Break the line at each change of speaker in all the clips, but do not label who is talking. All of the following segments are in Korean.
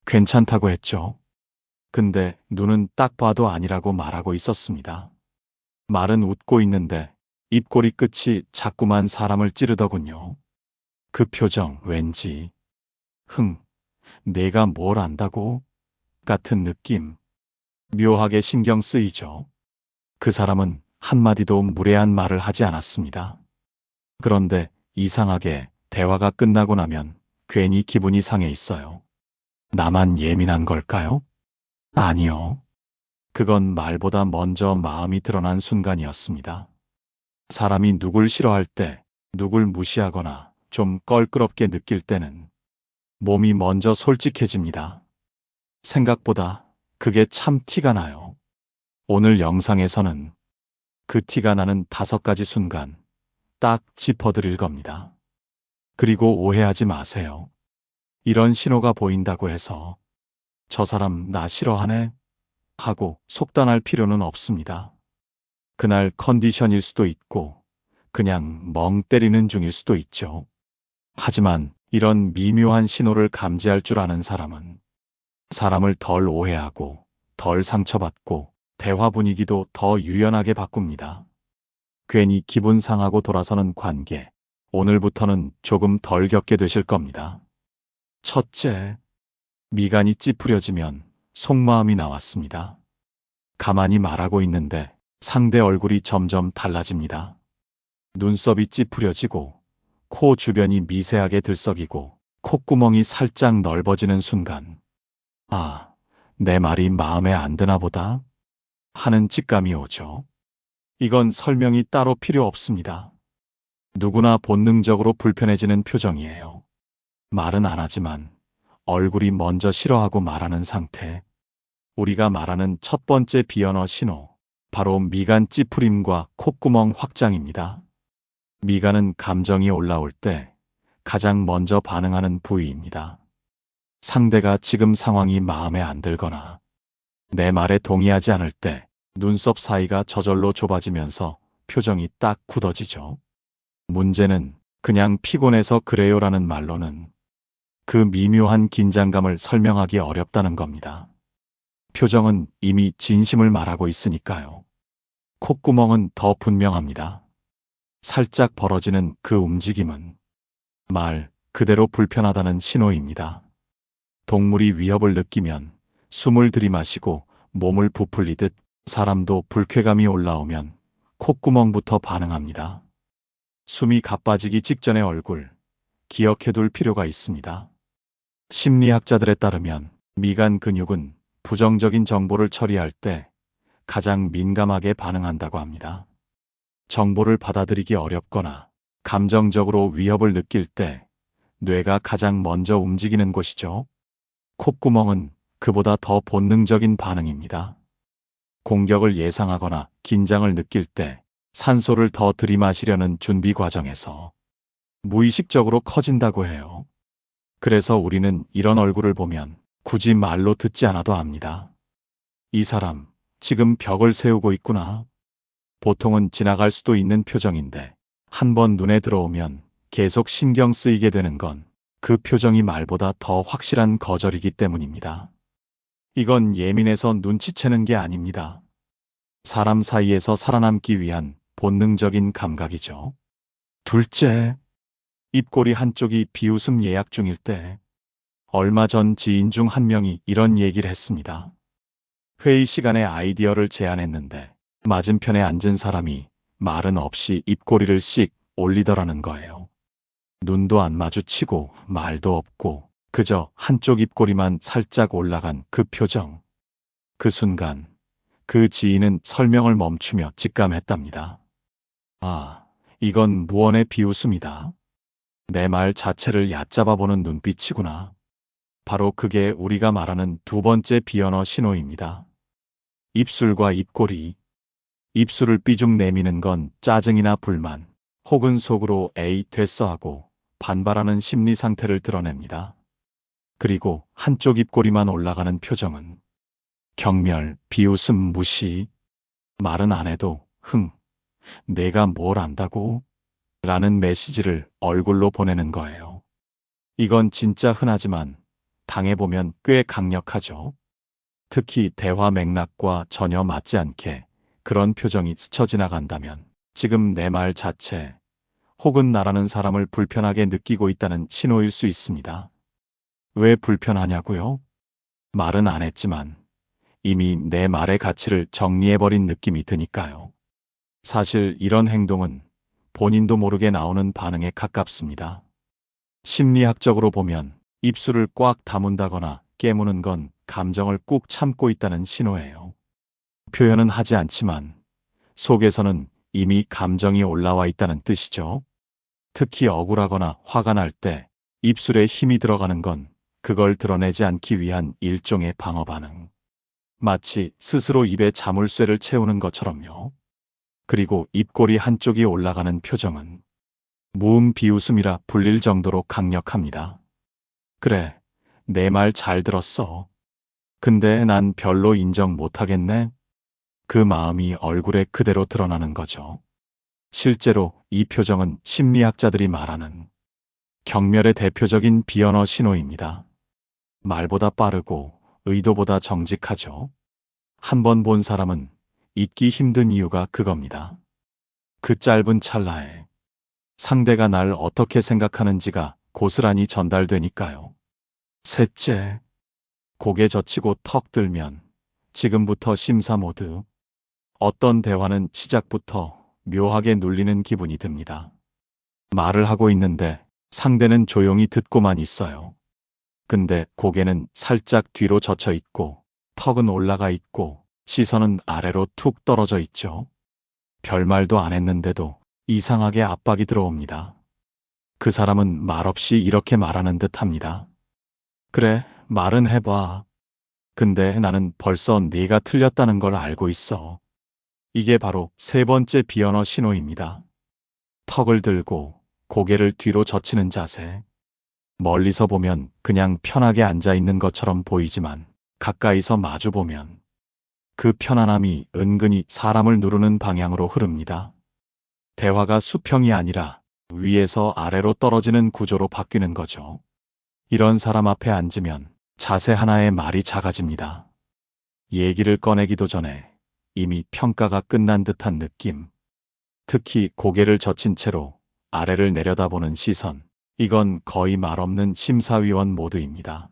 괜찮다고 했죠. 근데 눈은 딱 봐도 아니라고 말하고 있었습니다. 말은 웃고 있는데 입꼬리 끝이 자꾸만 사람을 찌르더군요. 그 표정 왠지 내가 뭘 안다고? 같은 느낌. 묘하게 신경 쓰이죠. 그 사람은 한마디도 무례한 말을 하지 않았습니다. 그런데 이상하게 대화가 끝나고 나면 괜히 기분이 상해 있어요. 나만 예민한 걸까요? 아니요. 그건 말보다 먼저 마음이 드러난 순간이었습니다. 사람이 누굴 싫어할 때, 누굴 무시하거나 좀 껄끄럽게 느낄 때는 몸이 먼저 솔직해집니다. 생각보다 그게 참 티가 나요. 오늘 영상에서는 그 티가 나는 5가지 순간 딱 짚어드릴 겁니다. 그리고 오해하지 마세요. 이런 신호가 보인다고 해서 저 사람 나 싫어하네 하고 속단할 필요는 없습니다. 그날 컨디션일 수도 있고 그냥 멍 때리는 중일 수도 있죠. 하지만 이런 미묘한 신호를 감지할 줄 아는 사람은 사람을 덜 오해하고 덜 상처받고 대화 분위기도 더 유연하게 바꿉니다. 괜히 기분 상하고 돌아서는 관계, 오늘부터는 조금 덜 겪게 되실 겁니다. 첫째, 미간이 찌푸려지면 속마음이 나왔습니다. 가만히 말하고 있는데 상대 얼굴이 점점 달라집니다. 눈썹이 찌푸려지고 코 주변이 미세하게 들썩이고 콧구멍이 살짝 넓어지는 순간 아, 내 말이 마음에 안 드나 보다 하는 직감이 오죠. 이건 설명이 따로 필요 없습니다. 누구나 본능적으로 불편해지는 표정이에요. 말은 안 하지만 얼굴이 먼저 싫어하고 말하는 상태. 우리가 말하는 첫 번째 비언어 신호, 바로 미간 찌푸림과 콧구멍 확장입니다. 미간은 감정이 올라올 때 가장 먼저 반응하는 부위입니다. 상대가 지금 상황이 마음에 안 들거나 내 말에 동의하지 않을 때 눈썹 사이가 저절로 좁아지면서 표정이 딱 굳어지죠. 문제는 그냥 피곤해서 그래요라는 말로는 그 미묘한 긴장감을 설명하기 어렵다는 겁니다. 표정은 이미 진심을 말하고 있으니까요. 콧구멍은 더 분명합니다. 살짝 벌어지는 그 움직임은 말 그대로 불편하다는 신호입니다. 동물이 위협을 느끼면 숨을 들이마시고 몸을 부풀리듯 사람도 불쾌감이 올라오면 콧구멍부터 반응합니다. 숨이 가빠지기 직전의 얼굴, 기억해둘 필요가 있습니다. 심리학자들에 따르면 미간 근육은 부정적인 정보를 처리할 때 가장 민감하게 반응한다고 합니다. 정보를 받아들이기 어렵거나 감정적으로 위협을 느낄 때 뇌가 가장 먼저 움직이는 곳이죠. 콧구멍은 그보다 더 본능적인 반응입니다. 공격을 예상하거나 긴장을 느낄 때 산소를 더 들이마시려는 준비 과정에서 무의식적으로 커진다고 해요. 그래서 우리는 이런 얼굴을 보면 굳이 말로 듣지 않아도 압니다. 이 사람 지금 벽을 세우고 있구나. 보통은 지나갈 수도 있는 표정인데 한번 눈에 들어오면 계속 신경 쓰이게 되는 건 그 표정이 말보다 더 확실한 거절이기 때문입니다. 이건 예민해서 눈치채는 게 아닙니다. 사람 사이에서 살아남기 위한 본능적인 감각이죠. 둘째, 입꼬리 한쪽이 비웃음 예약 중일 때 얼마 전 지인 중 한 명이 이런 얘기를 했습니다. 회의 시간에 아이디어를 제안했는데 맞은편에 앉은 사람이 말은 없이 입꼬리를 씩 올리더라는 거예요. 눈도 안 마주치고 말도 없고 그저 한쪽 입꼬리만 살짝 올라간 그 표정. 그 순간 그 지인은 설명을 멈추며 직감했답니다. 아, 이건 무언의 비웃음이다. 내 말 자체를 얕잡아보는 눈빛이구나. 바로 그게 우리가 말하는 두 번째 비언어 신호입니다. 입술과 입꼬리. 입술을 삐죽 내미는 건 짜증이나 불만, 혹은 속으로 에이 됐어 하고 반발하는 심리 상태를 드러냅니다. 그리고 한쪽 입꼬리만 올라가는 표정은 경멸, 비웃음, 무시. 말은 안 해도 내가 뭘 안다고? 라는 메시지를 얼굴로 보내는 거예요. 이건 진짜 흔하지만 당해보면 꽤 강력하죠. 특히 대화 맥락과 전혀 맞지 않게 그런 표정이 스쳐 지나간다면 지금 내 말 자체 혹은 나라는 사람을 불편하게 느끼고 있다는 신호일 수 있습니다. 왜 불편하냐고요? 말은 안 했지만 이미 내 말의 가치를 정리해버린 느낌이 드니까요. 사실 이런 행동은 본인도 모르게 나오는 반응에 가깝습니다. 심리학적으로 보면 입술을 꽉 다문다거나 깨무는 건 감정을 꾹 참고 있다는 신호예요. 표현은 하지 않지만 속에서는 이미 감정이 올라와 있다는 뜻이죠. 특히 억울하거나 화가 날 때 입술에 힘이 들어가는 건 그걸 드러내지 않기 위한 일종의 방어 반응. 마치 스스로 입에 자물쇠를 채우는 것처럼요. 그리고 입꼬리 한쪽이 올라가는 표정은 무음 비웃음이라 불릴 정도로 강력합니다. 그래, 내 말 잘 들었어. 근데 난 별로 인정 못하겠네. 그 마음이 얼굴에 그대로 드러나는 거죠. 실제로 이 표정은 심리학자들이 말하는 경멸의 대표적인 비언어 신호입니다. 말보다 빠르고 의도보다 정직하죠. 한 번 본 사람은 잊기 힘든 이유가 그겁니다. 그 짧은 찰나에 상대가 날 어떻게 생각하는지가 고스란히 전달되니까요. 셋째, 고개 젖히고 턱 들면 지금부터 심사 모드. 어떤 대화는 시작부터 묘하게 눌리는 기분이 듭니다. 말을 하고 있는데 상대는 조용히 듣고만 있어요. 근데 고개는 살짝 뒤로 젖혀 있고 턱은 올라가 있고 시선은 아래로 툭 떨어져 있죠. 별말도 안 했는데도 이상하게 압박이 들어옵니다. 그 사람은 말없이 이렇게 말하는 듯 합니다. 그래, 말은 해봐. 근데 나는 벌써 네가 틀렸다는 걸 알고 있어. 이게 바로 세 번째 비언어 신호입니다. 턱을 들고 고개를 뒤로 젖히는 자세. 멀리서 보면 그냥 편하게 앉아 있는 것처럼 보이지만 가까이서 마주 보면 그 편안함이 은근히 사람을 누르는 방향으로 흐릅니다. 대화가 수평이 아니라 위에서 아래로 떨어지는 구조로 바뀌는 거죠. 이런 사람 앞에 앉으면 자세 하나에 말이 작아집니다. 얘기를 꺼내기도 전에 이미 평가가 끝난 듯한 느낌. 특히 고개를 젖힌 채로 아래를 내려다보는 시선. 이건 거의 말없는 심사위원 모드입니다.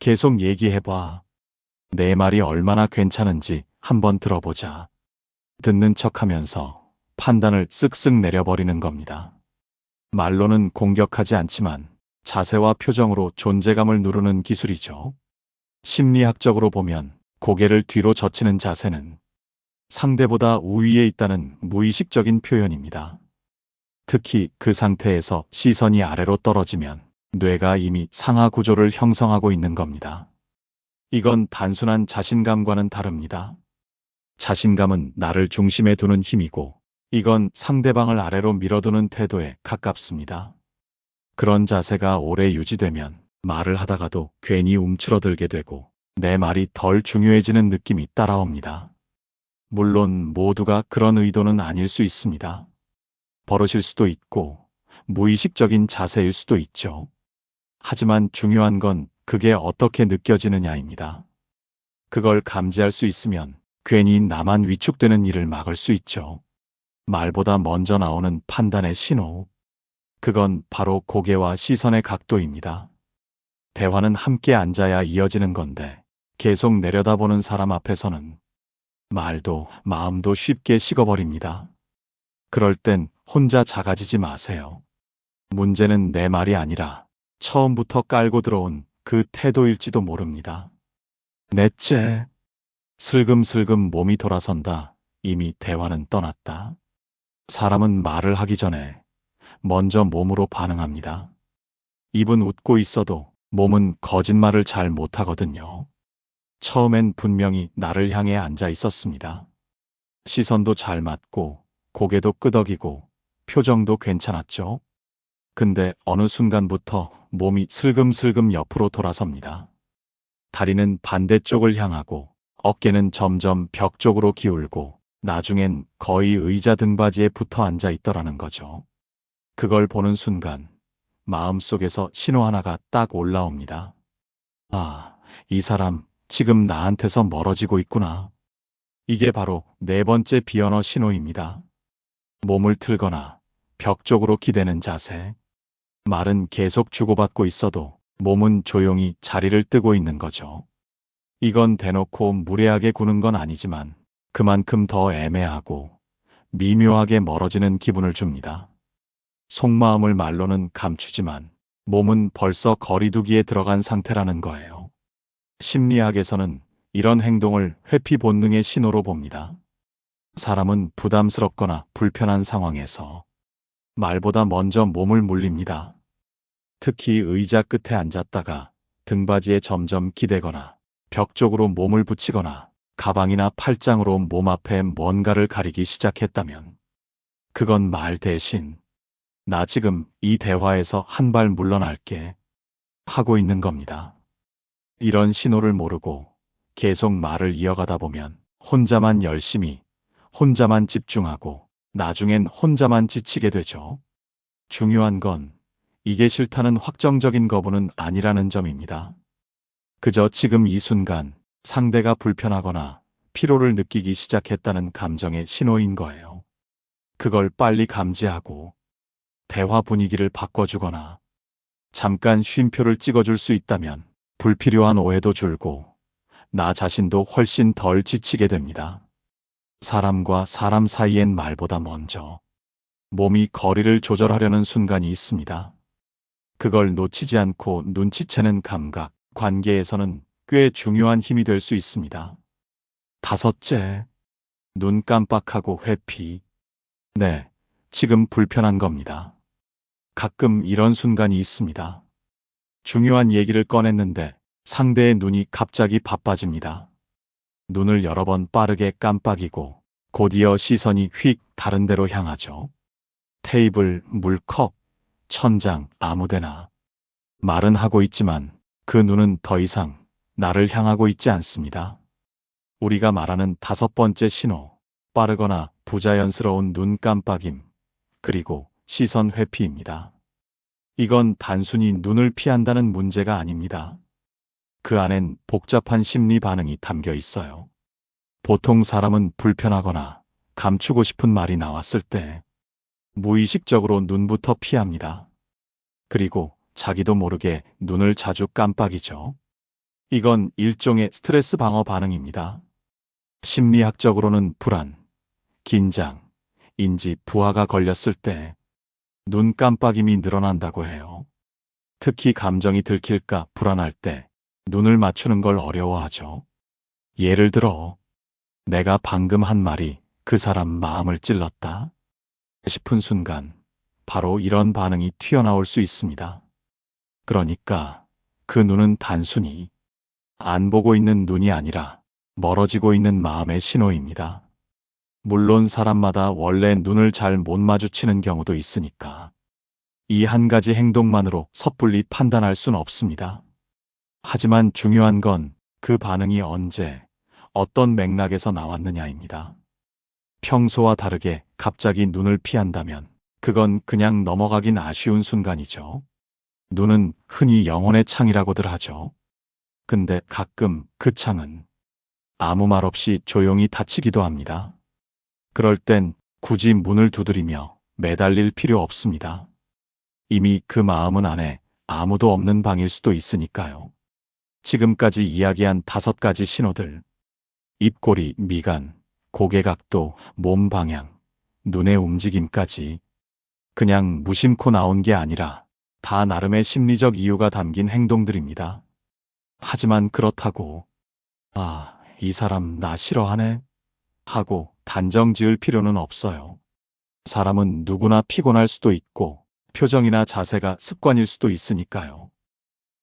계속 얘기해봐. 내 말이 얼마나 괜찮은지 한번 들어보자. 듣는 척하면서 판단을 쓱쓱 내려버리는 겁니다. 말로는 공격하지 않지만 자세와 표정으로 존재감을 누르는 기술이죠. 심리학적으로 보면 고개를 뒤로 젖히는 자세는 상대보다 우위에 있다는 무의식적인 표현입니다. 특히 그 상태에서 시선이 아래로 떨어지면 뇌가 이미 상하 구조를 형성하고 있는 겁니다. 이건 단순한 자신감과는 다릅니다. 자신감은 나를 중심에 두는 힘이고 이건 상대방을 아래로 밀어두는 태도에 가깝습니다. 그런 자세가 오래 유지되면 말을 하다가도 괜히 움츠러들게 되고 내 말이 덜 중요해지는 느낌이 따라옵니다. 물론 모두가 그런 의도는 아닐 수 있습니다. 버릇일 수도 있고 무의식적인 자세일 수도 있죠. 하지만 중요한 건 그게 어떻게 느껴지느냐입니다. 그걸 감지할 수 있으면 괜히 나만 위축되는 일을 막을 수 있죠. 말보다 먼저 나오는 판단의 신호. 그건 바로 고개와 시선의 각도입니다. 대화는 함께 앉아야 이어지는 건데 계속 내려다보는 사람 앞에서는 말도 마음도 쉽게 식어버립니다. 그럴 땐 혼자 작아지지 마세요. 문제는 내 말이 아니라 처음부터 깔고 들어온 그 태도일지도 모릅니다. 넷째, 슬금슬금 몸이 돌아선다. 이미 대화는 떠났다. 사람은 말을 하기 전에 먼저 몸으로 반응합니다. 입은 웃고 있어도 몸은 거짓말을 잘 못하거든요. 처음엔 분명히 나를 향해 앉아 있었습니다. 시선도 잘 맞고 고개도 끄덕이고 표정도 괜찮았죠. 근데 어느 순간부터 몸이 슬금슬금 옆으로 돌아섭니다. 다리는 반대쪽을 향하고 어깨는 점점 벽 쪽으로 기울고 나중엔 거의 의자 등받이에 붙어 앉아 있더라는 거죠. 그걸 보는 순간 마음속에서 신호 하나가 딱 올라옵니다. 아, 이 사람 지금 나한테서 멀어지고 있구나. 이게 바로 네 번째 비언어 신호입니다. 몸을 틀거나 벽 쪽으로 기대는 자세. 말은 계속 주고받고 있어도 몸은 조용히 자리를 뜨고 있는 거죠. 이건 대놓고 무례하게 구는 건 아니지만 그만큼 더 애매하고 미묘하게 멀어지는 기분을 줍니다. 속마음을 말로는 감추지만 몸은 벌써 거리두기에 들어간 상태라는 거예요. 심리학에서는 이런 행동을 회피 본능의 신호로 봅니다. 사람은 부담스럽거나 불편한 상황에서 말보다 먼저 몸을 물립니다. 특히 의자 끝에 앉았다가 등받이에 점점 기대거나 벽 쪽으로 몸을 붙이거나 가방이나 팔짱으로 몸 앞에 뭔가를 가리기 시작했다면 그건 말 대신 나 지금 이 대화에서 한 발 물러날게 하고 있는 겁니다. 이런 신호를 모르고 계속 말을 이어가다 보면 혼자만 열심히, 혼자만 집중하고 나중엔 혼자만 지치게 되죠. 중요한 건 이게 싫다는 확정적인 거부는 아니라는 점입니다. 그저 지금 이 순간 상대가 불편하거나 피로를 느끼기 시작했다는 감정의 신호인 거예요. 그걸 빨리 감지하고 대화 분위기를 바꿔주거나 잠깐 쉼표를 찍어줄 수 있다면 불필요한 오해도 줄고 나 자신도 훨씬 덜 지치게 됩니다. 사람과 사람 사이엔 말보다 먼저 몸이 거리를 조절하려는 순간이 있습니다. 그걸 놓치지 않고 눈치채는 감각, 관계에서는 꽤 중요한 힘이 될 수 있습니다. 다섯째, 눈 깜빡하고 회피. 네, 지금 불편한 겁니다. 가끔 이런 순간이 있습니다. 중요한 얘기를 꺼냈는데 상대의 눈이 갑자기 바빠집니다. 눈을 여러 번 빠르게 깜빡이고 곧이어 시선이 휙 다른 데로 향하죠. 테이블, 물컵, 천장, 아무데나. 말은 하고 있지만 그 눈은 더 이상 나를 향하고 있지 않습니다. 우리가 말하는 다섯 번째 신호, 빠르거나 부자연스러운 눈 깜빡임, 그리고 시선 회피입니다. 이건 단순히 눈을 피한다는 문제가 아닙니다. 그 안엔 복잡한 심리 반응이 담겨 있어요. 보통 사람은 불편하거나 감추고 싶은 말이 나왔을 때 무의식적으로 눈부터 피합니다. 그리고 자기도 모르게 눈을 자주 깜빡이죠. 이건 일종의 스트레스 방어 반응입니다. 심리학적으로는 불안, 긴장, 인지 부하가 걸렸을 때 눈 깜빡임이 늘어난다고 해요. 특히 감정이 들킬까 불안할 때 눈을 맞추는 걸 어려워하죠. 예를 들어, 내가 방금 한 말이 그 사람 마음을 찔렀다 싶은 순간 바로 이런 반응이 튀어나올 수 있습니다. 그러니까 그 눈은 단순히 안 보고 있는 눈이 아니라 멀어지고 있는 마음의 신호입니다. 물론 사람마다 원래 눈을 잘 못 마주치는 경우도 있으니까 이 한 가지 행동만으로 섣불리 판단할 순 없습니다. 하지만 중요한 건 그 반응이 언제, 어떤 맥락에서 나왔느냐입니다. 평소와 다르게 갑자기 눈을 피한다면 그건 그냥 넘어가긴 아쉬운 순간이죠. 눈은 흔히 영혼의 창이라고들 하죠. 근데 가끔 그 창은 아무 말 없이 조용히 닫히기도 합니다. 그럴 땐 굳이 문을 두드리며 매달릴 필요 없습니다. 이미 그 마음은 안에 아무도 없는 방일 수도 있으니까요. 지금까지 이야기한 5가지 신호들, 입꼬리, 미간, 고개 각도, 몸 방향, 눈의 움직임까지 그냥 무심코 나온 게 아니라 다 나름의 심리적 이유가 담긴 행동들입니다. 하지만 그렇다고 이 사람 나 싫어하네 하고 단정 지을 필요는 없어요. 사람은 누구나 피곤할 수도 있고 표정이나 자세가 습관일 수도 있으니까요.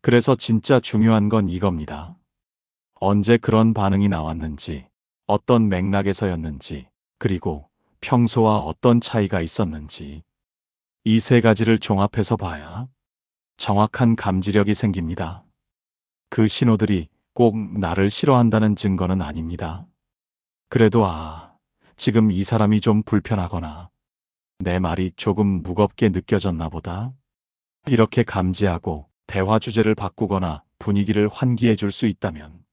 그래서 진짜 중요한 건 이겁니다. 언제 그런 반응이 나왔는지, 어떤 맥락에서였는지, 그리고 평소와 어떤 차이가 있었는지 이 3가지를 종합해서 봐야 정확한 감지력이 생깁니다. 그 신호들이 꼭 나를 싫어한다는 증거는 아닙니다. 그래도 지금 이 사람이 좀 불편하거나 내 말이 조금 무겁게 느껴졌나 보다. 이렇게 감지하고 대화 주제를 바꾸거나 분위기를 환기해 줄 수 있다면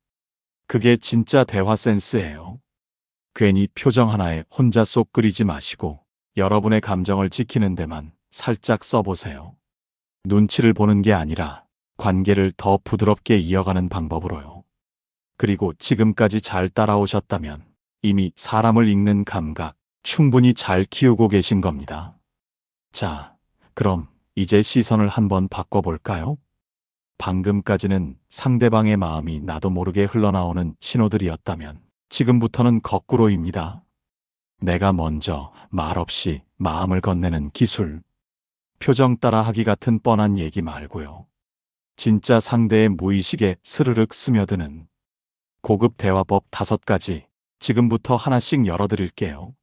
그게 진짜 대화 센스예요. 괜히 표정 하나에 혼자 쏙 끓이지 마시고 여러분의 감정을 지키는 데만 살짝 써보세요. 눈치를 보는 게 아니라 관계를 더 부드럽게 이어가는 방법으로요. 그리고 지금까지 잘 따라오셨다면 이미 사람을 읽는 감각 충분히 잘 키우고 계신 겁니다. 자, 그럼 이제 시선을 한번 바꿔볼까요? 방금까지는 상대방의 마음이 나도 모르게 흘러나오는 신호들이었다면 지금부터는 거꾸로입니다. 내가 먼저 말없이 마음을 건네는 기술. 표정 따라하기 같은 뻔한 얘기 말고요. 진짜 상대의 무의식에 스르륵 스며드는 고급 대화법 5가지 지금부터 하나씩 열어드릴게요.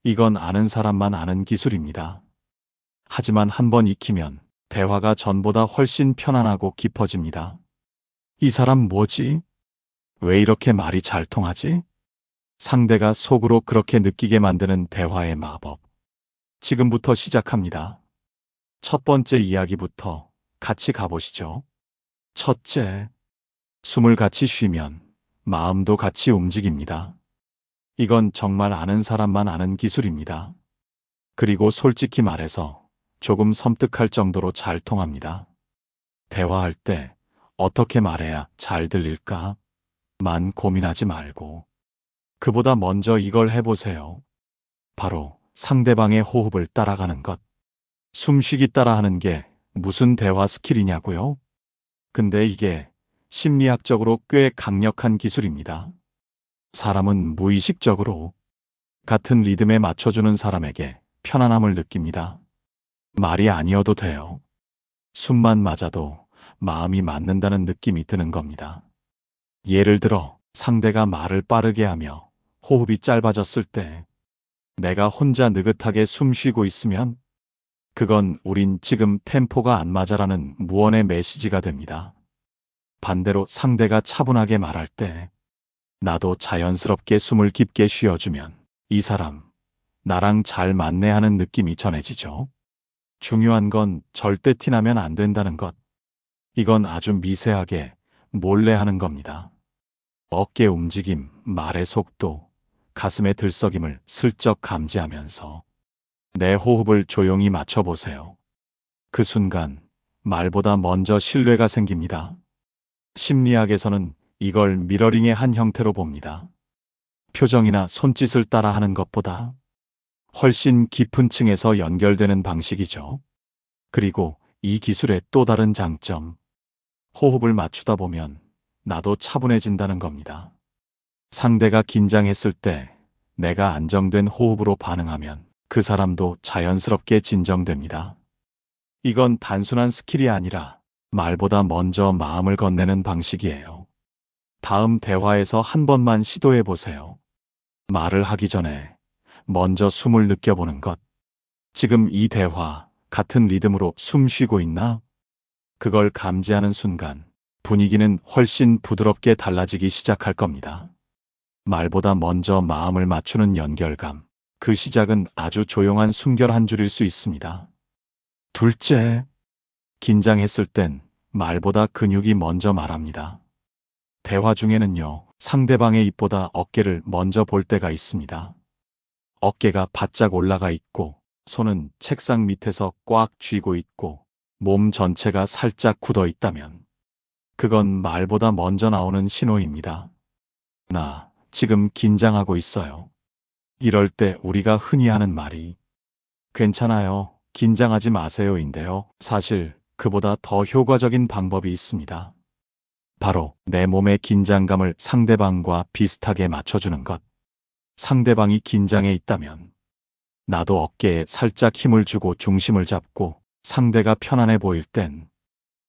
이건 아는 사람만 아는 기술입니다. 하지만 한번 익히면 대화가 전보다 훨씬 편안하고 깊어집니다. 이 사람 뭐지? 왜 이렇게 말이 잘 통하지? 상대가 속으로 그렇게 느끼게 만드는 대화의 마법. 지금부터 시작합니다. 첫 번째 이야기부터 같이 가보시죠. 첫째, 숨을 같이 쉬면 마음도 같이 움직입니다. 이건 정말 아는 사람만 아는 기술입니다. 그리고 솔직히 말해서 조금 섬뜩할 정도로 잘 통합니다. 대화할 때 어떻게 말해야 잘 들릴까? 만 고민하지 말고 그보다 먼저 이걸 해보세요. 바로 상대방의 호흡을 따라가는 것. 숨쉬기 따라하는 게 무슨 대화 스킬이냐고요? 근데 이게 심리학적으로 꽤 강력한 기술입니다. 사람은 무의식적으로 같은 리듬에 맞춰주는 사람에게 편안함을 느낍니다. 말이 아니어도 돼요. 숨만 맞아도 마음이 맞는다는 느낌이 드는 겁니다. 예를 들어 상대가 말을 빠르게 하며 호흡이 짧아졌을 때 내가 혼자 느긋하게 숨 쉬고 있으면 그건 우린 지금 템포가 안 맞아라는 무언의 메시지가 됩니다. 반대로 상대가 차분하게 말할 때 나도 자연스럽게 숨을 깊게 쉬어주면 이 사람 나랑 잘 맞네 하는 느낌이 전해지죠. 중요한 건 절대 티나면 안 된다는 것. 이건 아주 미세하게 몰래 하는 겁니다. 어깨 움직임, 말의 속도, 가슴의 들썩임을 슬쩍 감지하면서 내 호흡을 조용히 맞춰보세요. 그 순간 말보다 먼저 신뢰가 생깁니다. 심리학에서는 이걸 미러링의 한 형태로 봅니다. 표정이나 손짓을 따라하는 것보다 훨씬 깊은 층에서 연결되는 방식이죠. 그리고 이 기술의 또 다른 장점, 호흡을 맞추다 보면 나도 차분해진다는 겁니다. 상대가 긴장했을 때 내가 안정된 호흡으로 반응하면 그 사람도 자연스럽게 진정됩니다. 이건 단순한 스킬이 아니라 말보다 먼저 마음을 건네는 방식이에요. 다음 대화에서 한 번만 시도해 보세요. 말을 하기 전에 먼저 숨을 느껴보는 것. 지금 이 대화 같은 리듬으로 숨 쉬고 있나? 그걸 감지하는 순간 분위기는 훨씬 부드럽게 달라지기 시작할 겁니다. 말보다 먼저 마음을 맞추는 연결감. 그 시작은 아주 조용한 숨결 한 줄일 수 있습니다. 둘째, 긴장했을 땐 말보다 근육이 먼저 말합니다. 대화 중에는요, 상대방의 입보다 어깨를 먼저 볼 때가 있습니다. 어깨가 바짝 올라가 있고, 손은 책상 밑에서 꽉 쥐고 있고, 몸 전체가 살짝 굳어 있다면, 그건 말보다 먼저 나오는 신호입니다. 나 지금 긴장하고 있어요. 이럴 때 우리가 흔히 하는 말이 괜찮아요, 긴장하지 마세요인데요. 사실 그보다 더 효과적인 방법이 있습니다. 바로 내 몸의 긴장감을 상대방과 비슷하게 맞춰주는 것. 상대방이 긴장해 있다면 나도 어깨에 살짝 힘을 주고 중심을 잡고, 상대가 편안해 보일 땐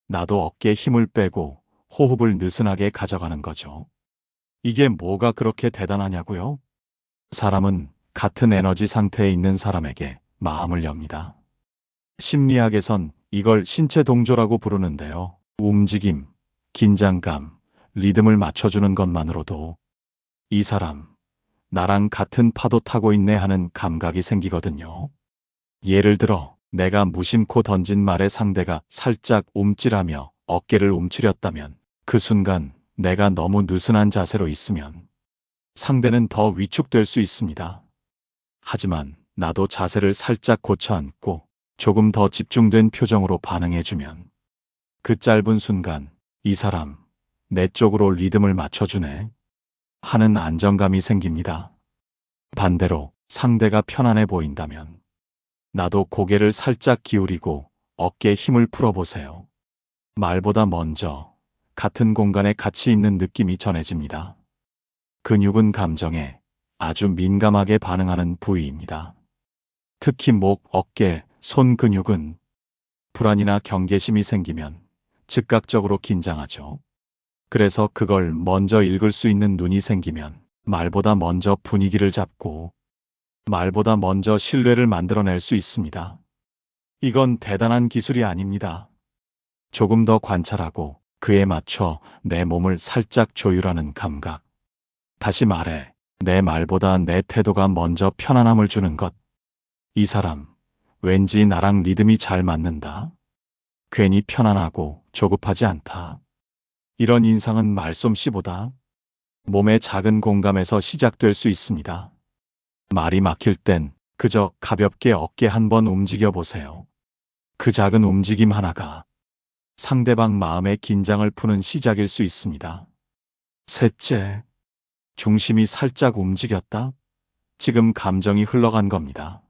나도 어깨에 힘을 빼고 호흡을 느슨하게 가져가는 거죠. 이게 뭐가 그렇게 대단하냐고요? 사람은 같은 에너지 상태에 있는 사람에게 마음을 엽니다. 심리학에선 이걸 신체 동조라고 부르는데요. 움직임, 긴장감, 리듬을 맞춰주는 것만으로도 이 사람, 나랑 같은 파도 타고 있네 하는 감각이 생기거든요. 예를 들어 내가 무심코 던진 말에 상대가 살짝 움찔하며 어깨를 움츠렸다면 그 순간 내가 너무 느슨한 자세로 있으면 상대는 더 위축될 수 있습니다. 하지만 나도 자세를 살짝 고쳐 앉고 조금 더 집중된 표정으로 반응해주면 그 짧은 순간 이 사람 내 쪽으로 리듬을 맞춰주네 하는 안정감이 생깁니다. 반대로 상대가 편안해 보인다면 나도 고개를 살짝 기울이고 어깨에 힘을 풀어보세요. 말보다 먼저 같은 공간에 같이 있는 느낌이 전해집니다. 근육은 감정에 아주 민감하게 반응하는 부위입니다. 특히 목, 어깨, 손 근육은 불안이나 경계심이 생기면 즉각적으로 긴장하죠. 그래서 그걸 먼저 읽을 수 있는 눈이 생기면 말보다 먼저 분위기를 잡고 말보다 먼저 신뢰를 만들어낼 수 있습니다. 이건 대단한 기술이 아닙니다. 조금 더 관찰하고 그에 맞춰 내 몸을 살짝 조율하는 감각. 다시 말해, 내 말보다 내 태도가 먼저 편안함을 주는 것. 이 사람, 왠지 나랑 리듬이 잘 맞는다. 괜히 편안하고 조급하지 않다. 이런 인상은 말솜씨보다 몸의 작은 공감에서 시작될 수 있습니다. 말이 막힐 땐 그저 가볍게 어깨 한번 움직여 보세요. 그 작은 움직임 하나가 상대방 마음의 긴장을 푸는 시작일 수 있습니다. 셋째, 중심이 살짝 움직였다. 지금 감정이 흘러간 겁니다.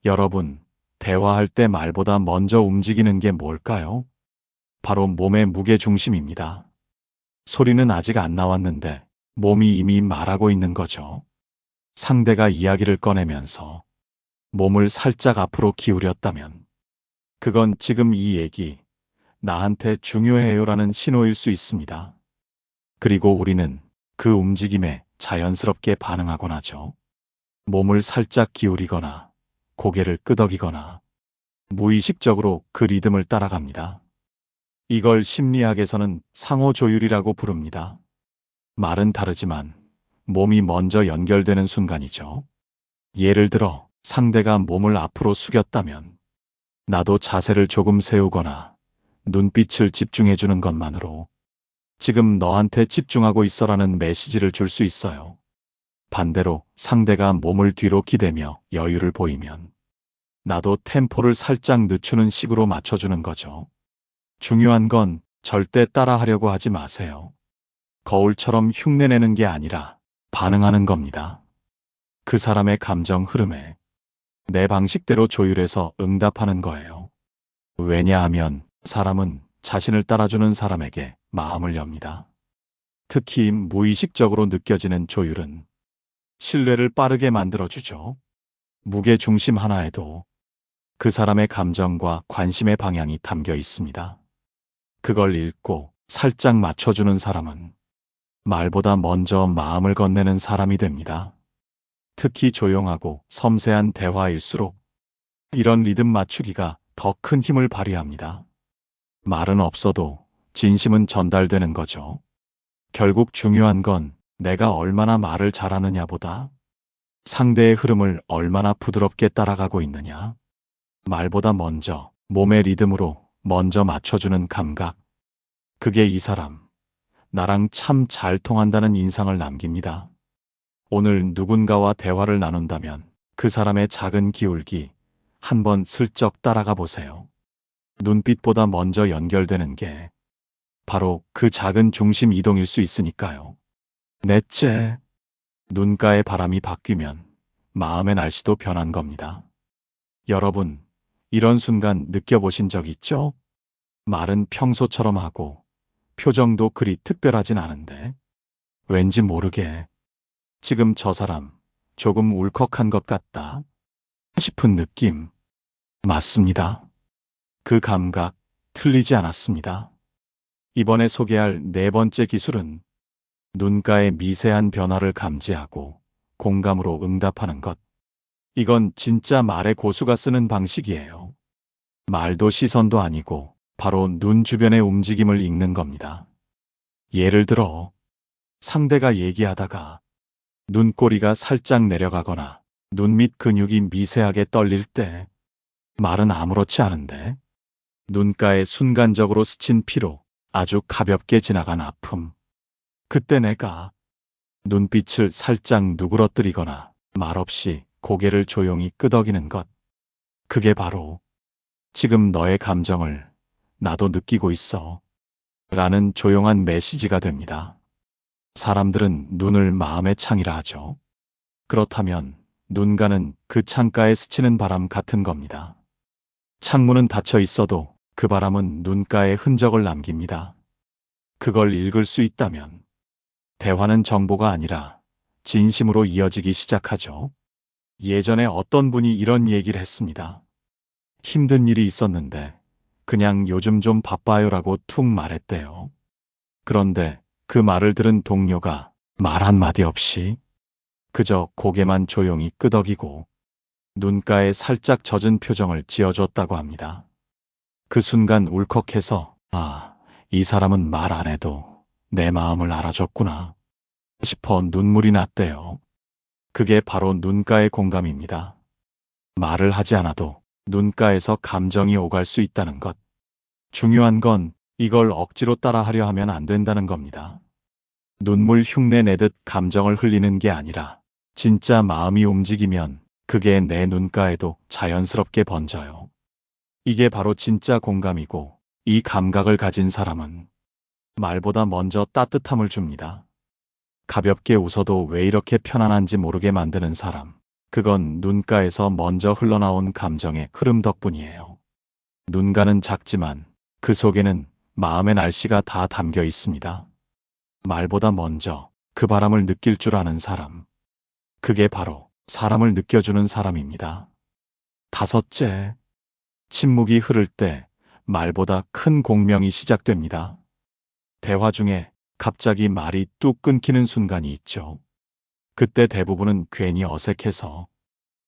여러분, 대화할 때 말보다 먼저 움직이는 게 뭘까요? 바로 몸의 무게 중심입니다. 소리는 아직 안 나왔는데 몸이 이미 말하고 있는 거죠. 상대가 이야기를 꺼내면서 몸을 살짝 앞으로 기울였다면 그건 지금 이 얘기 나한테 중요해요라는 신호일 수 있습니다. 그리고 우리는 그 움직임에 자연스럽게 반응하곤 하죠. 몸을 살짝 기울이거나 고개를 끄덕이거나 무의식적으로 그 리듬을 따라갑니다. 이걸 심리학에서는 상호조율이라고 부릅니다. 말은 다르지만 몸이 먼저 연결되는 순간이죠. 예를 들어 상대가 몸을 앞으로 숙였다면 나도 자세를 조금 세우거나 눈빛을 집중해주는 것만으로 지금 너한테 집중하고 있어라는 메시지를 줄 수 있어요. 반대로 상대가 몸을 뒤로 기대며 여유를 보이면 나도 템포를 살짝 늦추는 식으로 맞춰주는 거죠. 중요한 건 절대 따라하려고 하지 마세요. 거울처럼 흉내내는 게 아니라 반응하는 겁니다. 그 사람의 감정 흐름에 내 방식대로 조율해서 응답하는 거예요. 왜냐하면 사람은 자신을 따라주는 사람에게 마음을 엽니다. 특히 무의식적으로 느껴지는 조율은 신뢰를 빠르게 만들어주죠. 무게 중심 하나에도 그 사람의 감정과 관심의 방향이 담겨 있습니다. 그걸 읽고 살짝 맞춰주는 사람은 말보다 먼저 마음을 건네는 사람이 됩니다. 특히 조용하고 섬세한 대화일수록 이런 리듬 맞추기가 더 큰 힘을 발휘합니다. 말은 없어도 진심은 전달되는 거죠. 결국 중요한 건 내가 얼마나 말을 잘하느냐보다 상대의 흐름을 얼마나 부드럽게 따라가고 있느냐. 말보다 먼저 몸의 리듬으로 먼저 맞춰주는 감각. 그게 이 사람, 나랑 참 잘 통한다는 인상을 남깁니다. 오늘 누군가와 대화를 나눈다면 그 사람의 작은 기울기 한번 슬쩍 따라가 보세요. 눈빛보다 먼저 연결되는 게 바로 그 작은 중심 이동일 수 있으니까요. 넷째, 눈가의 바람이 바뀌면 마음의 날씨도 변한 겁니다. 여러분, 이런 순간 느껴보신 적 있죠? 말은 평소처럼 하고 표정도 그리 특별하진 않은데 왠지 모르게 지금 저 사람 조금 울컥한 것 같다 싶은 느낌. 맞습니다. 그 감각 틀리지 않았습니다. 이번에 소개할 네 번째 기술은 눈가의 미세한 변화를 감지하고 공감으로 응답하는 것. 이건 진짜 말의 고수가 쓰는 방식이에요. 말도 시선도 아니고 바로 눈 주변의 움직임을 읽는 겁니다. 예를 들어 상대가 얘기하다가 눈꼬리가 살짝 내려가거나 눈밑 근육이 미세하게 떨릴 때 말은 아무렇지 않은데 눈가에 순간적으로 스친 피로, 아주 가볍게 지나간 아픔. 그때 내가 눈빛을 살짝 누그러뜨리거나 말없이 고개를 조용히 끄덕이는 것. 그게 바로 지금 너의 감정을 나도 느끼고 있어. 라는 조용한 메시지가 됩니다. 사람들은 눈을 마음의 창이라 하죠. 그렇다면 눈가는 그 창가에 스치는 바람 같은 겁니다. 창문은 닫혀 있어도 그 바람은 눈가에 흔적을 남깁니다. 그걸 읽을 수 있다면 대화는 정보가 아니라 진심으로 이어지기 시작하죠. 예전에 어떤 분이 이런 얘기를 했습니다. 힘든 일이 있었는데 그냥 요즘 좀 바빠요라고 툭 말했대요. 그런데 그 말을 들은 동료가 말 한마디 없이 그저 고개만 조용히 끄덕이고 눈가에 살짝 젖은 표정을 지어줬다고 합니다. 그 순간 울컥해서 이 사람은 말 안 해도 내 마음을 알아줬구나 싶어 눈물이 났대요. 그게 바로 눈가의 공감입니다. 말을 하지 않아도 눈가에서 감정이 오갈 수 있다는 것. 중요한 건 이걸 억지로 따라하려 하면 안 된다는 겁니다. 눈물 흉내 내듯 감정을 흘리는 게 아니라 진짜 마음이 움직이면 그게 내 눈가에도 자연스럽게 번져요. 이게 바로 진짜 공감이고 이 감각을 가진 사람은 말보다 먼저 따뜻함을 줍니다. 가볍게 웃어도 왜 이렇게 편안한지 모르게 만드는 사람. 그건 눈가에서 먼저 흘러나온 감정의 흐름 덕분이에요. 눈가는 작지만 그 속에는 마음의 날씨가 다 담겨 있습니다. 말보다 먼저 그 바람을 느낄 줄 아는 사람. 그게 바로 사람을 느껴주는 사람입니다. 다섯째, 침묵이 흐를 때 말보다 큰 공명이 시작됩니다. 대화 중에 갑자기 말이 뚝 끊기는 순간이 있죠. 그때 대부분은 괜히 어색해서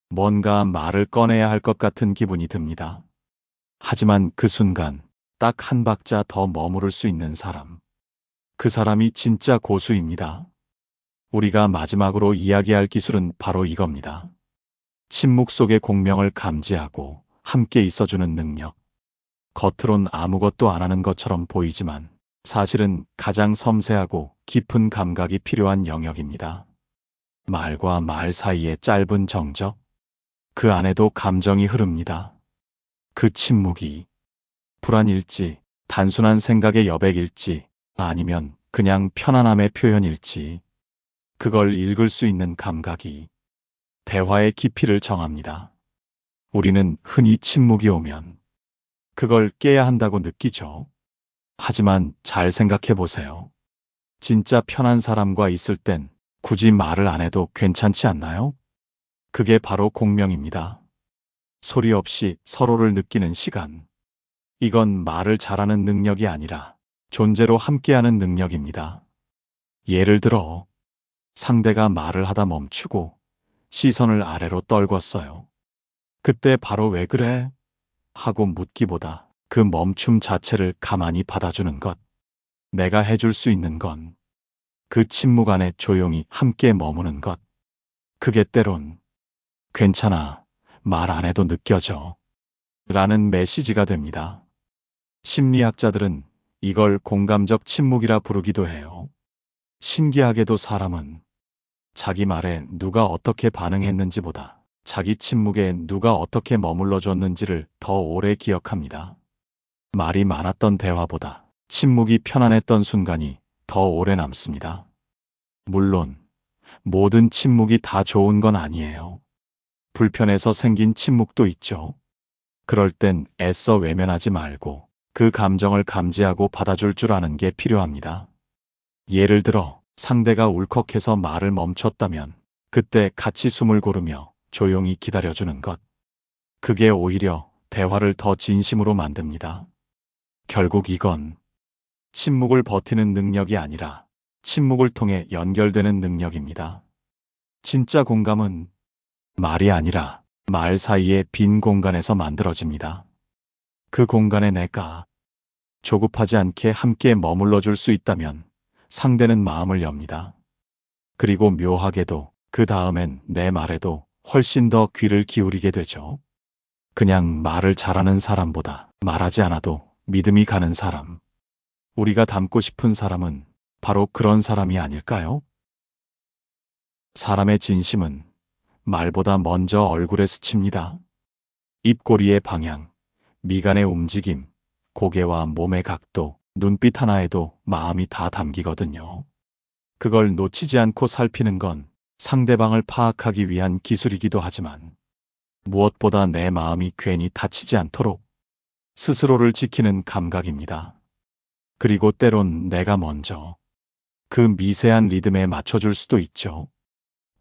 뭔가 말을 꺼내야 할 것 같은 기분이 듭니다. 하지만 그 순간 딱 한 박자 더 머무를 수 있는 사람. 그 사람이 진짜 고수입니다. 우리가 마지막으로 이야기할 기술은 바로 이겁니다. 침묵 속의 공명을 감지하고 함께 있어주는 능력. 겉으론 아무것도 안 하는 것처럼 보이지만 사실은 가장 섬세하고 깊은 감각이 필요한 영역입니다. 말과 말 사이의 짧은 정적. 그 안에도 감정이 흐릅니다. 그 침묵이 불안일지, 단순한 생각의 여백일지, 아니면 그냥 편안함의 표현일지, 그걸 읽을 수 있는 감각이 대화의 깊이를 정합니다. 우리는 흔히 침묵이 오면 그걸 깨야 한다고 느끼죠. 하지만 잘 생각해 보세요. 진짜 편한 사람과 있을 땐 굳이 말을 안 해도 괜찮지 않나요? 그게 바로 공명입니다. 소리 없이 서로를 느끼는 시간. 이건 말을 잘하는 능력이 아니라 존재로 함께하는 능력입니다. 예를 들어 상대가 말을 하다 멈추고 시선을 아래로 떨궜어요. 그때 바로 왜 그래? 하고 묻기보다 그 멈춤 자체를 가만히 받아주는 것. 내가 해줄 수 있는 건 그 침묵 안에 조용히 함께 머무는 것. 그게 때론 괜찮아, 말 안 해도 느껴져 라는 메시지가 됩니다. 심리학자들은 이걸 공감적 침묵이라 부르기도 해요. 신기하게도 사람은 자기 말에 누가 어떻게 반응했는지보다 자기 침묵에 누가 어떻게 머물러 줬는지를 더 오래 기억합니다. 말이 많았던 대화보다 침묵이 편안했던 순간이 더 오래 남습니다. 물론 모든 침묵이 다 좋은 건 아니에요. 불편해서 생긴 침묵도 있죠. 그럴 땐 애써 외면하지 말고 그 감정을 감지하고 받아줄 줄 아는 게 필요합니다. 예를 들어 상대가 울컥해서 말을 멈췄다면 그때 같이 숨을 고르며 조용히 기다려주는 것. 그게 오히려 대화를 더 진심으로 만듭니다. 결국 이건 침묵을 버티는 능력이 아니라 침묵을 통해 연결되는 능력입니다. 진짜 공감은 말이 아니라 말 사이의 빈 공간에서 만들어집니다. 그 공간에 내가 조급하지 않게 함께 머물러 줄 수 있다면 상대는 마음을 엽니다. 그리고 묘하게도 그 다음엔 내 말에도 훨씬 더 귀를 기울이게 되죠. 그냥 말을 잘하는 사람보다 말하지 않아도 믿음이 가는 사람. 우리가 닮고 싶은 사람은 바로 그런 사람이 아닐까요? 사람의 진심은 말보다 먼저 얼굴에 스칩니다. 입꼬리의 방향, 미간의 움직임, 고개와 몸의 각도, 눈빛 하나에도 마음이 다 담기거든요. 그걸 놓치지 않고 살피는 건 상대방을 파악하기 위한 기술이기도 하지만 무엇보다 내 마음이 괜히 다치지 않도록 스스로를 지키는 감각입니다. 그리고 때론 내가 먼저 그 미세한 리듬에 맞춰줄 수도 있죠.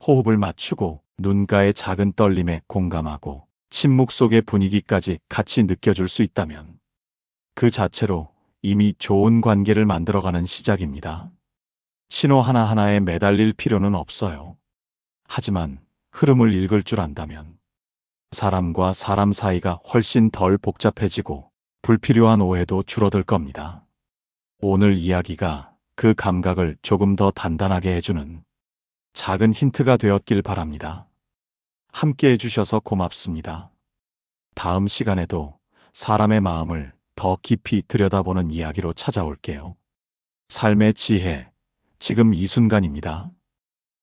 호흡을 맞추고 눈가의 작은 떨림에 공감하고 침묵 속의 분위기까지 같이 느껴줄 수 있다면 그 자체로 이미 좋은 관계를 만들어가는 시작입니다. 신호 하나하나에 매달릴 필요는 없어요. 하지만 흐름을 읽을 줄 안다면 사람과 사람 사이가 훨씬 덜 복잡해지고 불필요한 오해도 줄어들 겁니다. 오늘 이야기가 그 감각을 조금 더 단단하게 해주는 작은 힌트가 되었길 바랍니다. 함께 해주셔서 고맙습니다. 다음 시간에도 사람의 마음을 더 깊이 들여다보는 이야기로 찾아올게요. 삶의 지혜, 지금 이 순간입니다.